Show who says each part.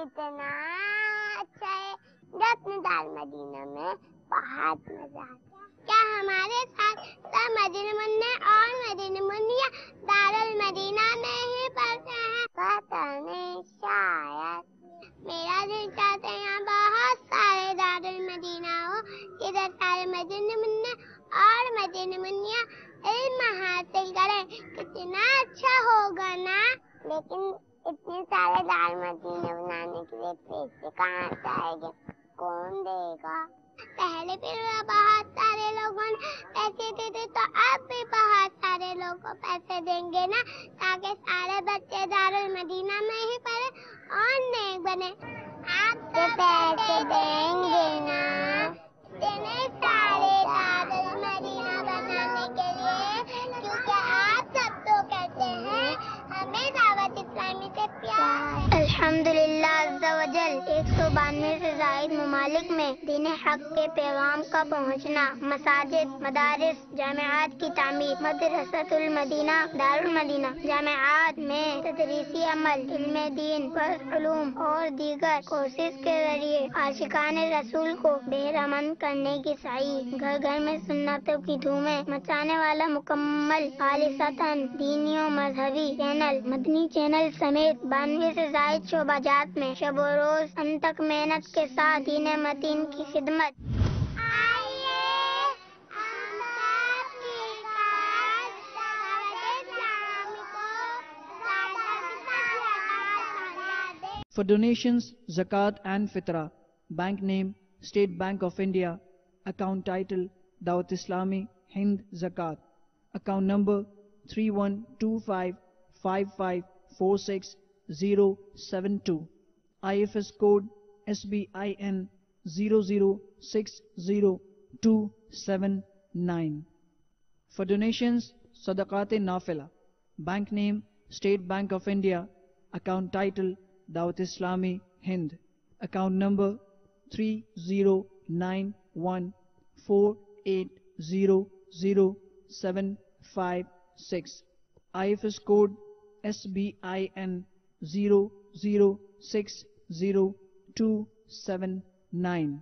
Speaker 1: کتنا اچھا ہے. رتن دار مدینہ میں بہت مزہ آتا ہے. کیا ہمارے ساتھ سب مدینہ منع اور مدینہ منیا دارالمدینہ میں ہی پڑھتے ہیں؟ پتہ نہیں، شاید. میرا دل چاہتا ہے یہاں بہت سارے دارالمدینہ ہو، ادھر سارے مدینہ منع اور مدینہ منیا علم حاصل کریں. کتنا اچھا ہوگا نا. لیکن اتنے سارے دارالمدینہ بنانے کے لیے پیسے کہاں سے آئیں گے؟ کون دے گا؟ پہلے بھی بہت سارے لوگوں نے پیسے دیتے تو اب بھی بہت سارے لوگوں کو پیسے دیں گے نا، تاکہ سارے بچے دارالمدینہ میں ہی پڑھے اور نیک بنے. آپ تو پیسے دیں گے نا اتنے سارے دارالمدینہ بنانے کے لیے، کیونکہ آپ سب تو کہتے ہیں ہمیں دعوت اسلامی سے پیار. الحمدللہ عز و جل 192 سے زائد ممالک میں دین حق کے پیغام کا پہنچنا، مساجد، مدارس، جامعات کی تعمیر، مدرسۃ المدینہ، دارالمدینہ، جامعات میں تدریسی عمل، علم دین، علوم اور دیگر کورسز کے ذریعے عاشقان رسول کو بہرمند کرنے کی سعی، گھر گھر میں سنتوں کی دھومیں مچانے والا مکمل خالصتاً دینی و مذہبی چینل مدنی چینل سمیت 92 سے زائد شعبہ جات میں شب و روز انتک محنت کے ساتھ دین متین کی خدمت.
Speaker 2: For donations, zakat and fitra, bank name State Bank of India, account title Dawat Islami Hind Zakat, account number 312555467072, IFS code SBIN 0060279. For donations, Sadaqat-e-Nafila, bank name State Bank of India, account title Dawat Islami Hind, account number 309148000756, IFS code SBIN 0060279.